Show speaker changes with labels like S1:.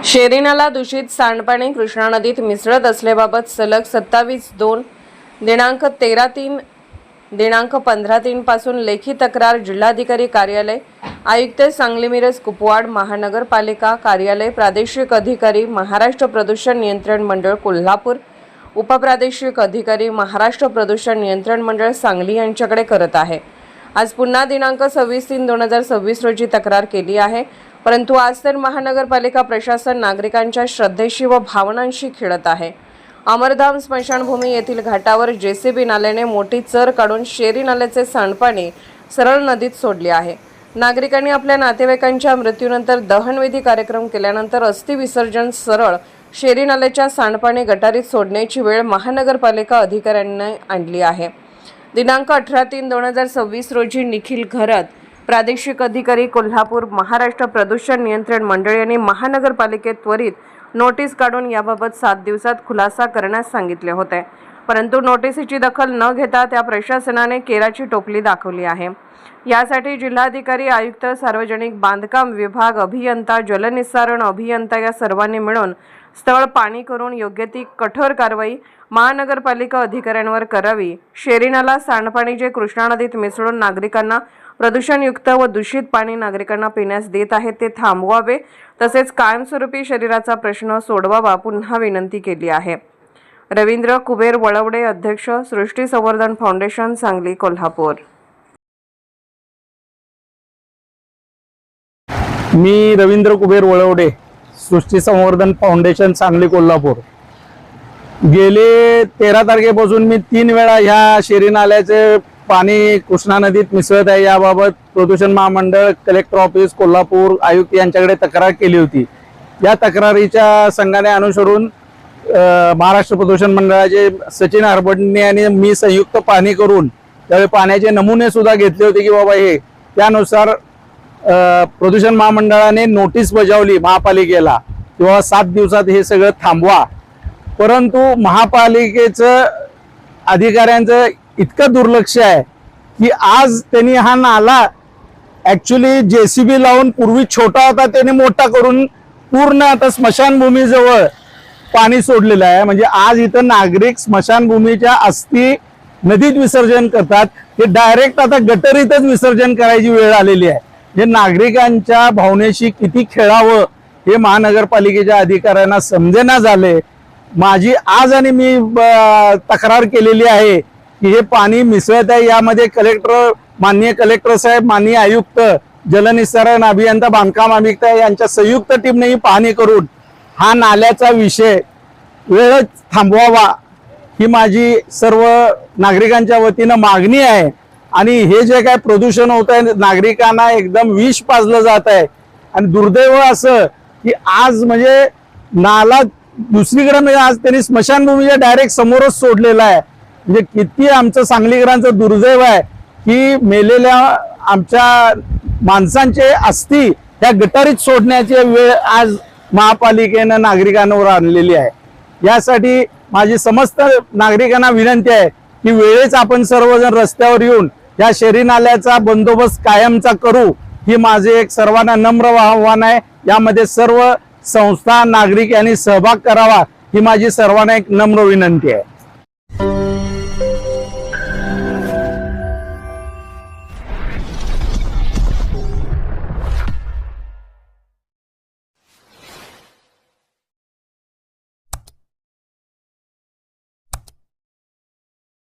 S1: शेरीनाला दूषित सांडपाणी कृष्णा नदीत मिसळत असल्याबाबत सलग 27/2 दिनांक 13/3 दिनांक 15/3 पासून लेखी तक्रार जिल्हाधिकारी कार्यालय, आयुक्त सांगली मिरज कुपवाड, महानगरपालिका कार्यालय, प्रादेशिक अधिकारी महाराष्ट्र प्रदूषण नियंत्रण मंडळ कोल्हापूर, उपप्रादेशिक अधिकारी महाराष्ट्र प्रदूषण नियंत्रण मंडळ सांगली यांच्याकडे करत आहे। आज पुन्हा दिनांक 26/3/2026 रोजी तक्रार केली आहे, परंतु आज तर महानगरपालिका प्रशासन नागरिकांच्या श्रद्धेशी व भावनांशी खेळत आहे। अमरधाम स्मशानभूमी येथील घाटावर जेसीबी नाल्याने मोठी चर काढून शेरी नाल्याचे सांडपाणी सरळ नदीत सोडले आहे। नागरिकांनी आपल्या नातेवाईकांच्या मृत्यूनंतर दहनविधी कार्यक्रम केल्यानंतर अस्थि विसर्जन सरळ शेरी नाल्याच्या सांडपाणी गटारीत सोडण्याची वेळ महानगरपालिका अधिकाऱ्यांनी आणली आहे। दिनांक 18/3/2026 रोजी निखिल घरत, प्रादेशिक अधिकारी कोल्हापूर, महाराष्ट्र प्रदूषण नियंत्रण मंडळ यांनी महानगरपालिकेत त्वरित नोटीस काढून याबाबत 7 दिवसात खुलासा करण्यास सांगितले होते, परंतु नोटीसीची दखल न घेता त्या प्रशासनाने केराची टोपली दाखवली आहे। यासाठी जिल्हाधिकारी, आयुक्त, सार्वजनिक बांधकाम विभाग अभियंता, जलनिस्सारण अभियंता या सर्वांनी मिळून स्थळ पाणी करून योग्य ती कठोर कारवाई महानगरपालिका अधिकाऱ्यांवर करावी। शेरीनाला सांडपाणी जे कृष्णा नदीत मिसळून नागरिकांना प्रदूषणयुक्त व दूषित पाणी नागरिकांना पिण्यास देत आहेत ते थांबवावे, तसेच कायमस्वरूपी शरीराचा प्रश्न सोडवावा पुन्हा विनंती केली आहे। रवींद्र कुबेर वळवडे, अध्यक्ष, सृष्टी संवर्धन फाउंडेशन, सांगली कोल्हापूर।
S2: मी रवींद्र कुबेर वळवडे, सृष्टी संवर्धन फाउंडेशन, सांगली कोल्हापूर। गेले 13 तारखेपासून मी 3 वेळा ह्या शेरी नाल्याचे पाणी कृष्णा नदीत मिसळत आहे याबाबत प्रदूषण महामंडळ, कलेक्टर ऑफिस कोल्हापूर, आयुक्त यांच्याकडे तक्रार केली होती। या तक्रारीच्या संघाने अनुसरून महाराष्ट्र प्रदूषण मंडळाचे सचिन हरबडणे आणि मी संयुक्त पाहणी करून त्यावेळी पाण्याचे नमुने सुद्धा घेतले होते की बाबा हे, त्यानुसार प्रदूषण महामंडळाने नोटीस बजावली महापालिकेला किंवा 7 दिवसात हे सगळं थांबवा, परंतु महापालिकेचं अधिकाऱ्यांचं इतकं दुर्लक्ष आहे की आज त्यांनी हा नाला ऍक्च्युली जेसीबी लावून, पूर्वी छोटा होता त्याने मोठा करून पूर्ण आता स्मशानभूमीजवळ पाणी सोडलेलं आहे। म्हणजे आज इथं नागरिक स्मशानभूमीच्या अस्थी नदीत विसर्जन करतात, ते डायरेक्ट आता गटरीतच विसर्जन करायची वेळ आलेली आहे। हे नागरिकांच्या भावनेशी किती खेळावं हे महानगरपालिकेच्या अधिकाऱ्यांना समजेना झाले। माझी आज आणि मी तक्रार केलेली आहे की हे पाणी मिसळत आहे, यामध्ये कलेक्टर, माननीय कलेक्टर साहेब, माननीय आयुक्त, जलनिस्सारण अभियंता, बांधकाम अभियंता यांच्या संयुक्त टीमने ही पाहणी करून हा नाल्याचा विषय वेळच थांबवावा ही माझी सर्व नागरिकांच्या वतीनं मागणी आहे। आणि हे जे काय प्रदूषण होत आहे, नागरिकांना एकदम विष पाजलं जात आहे आणि दुर्दैव असं की आज म्हणजे नाला दुसरीकडे, म्हणजे आज त्यांनी स्मशानभूमीच्या डायरेक्ट समोरच सोडलेला आहे। म्हणजे किती आमचं सांगलीकरांचं दुर्दैव आहे की मेलेल्या आमच्या माणसांचे अस्थी त्या गटारीत सोडण्याची वेळ आज महापालिकेनं नागरिकांवर आणलेली आहे। यासाठी माझी समस्त नागरिकांना विनंती आहे की वेळेच आपण सर्वजण रस्त्यावर येऊन या शेरी नाल्याचा बंदोबस्त कायमचा करू, ही माझे एक सर्वांना नम्र आव्हान आहे। यामध्ये सर्व संस्था, नागरिक यांनी सहभाग करावा ही माझी सर्वांना एक नम्र विनंती आहे।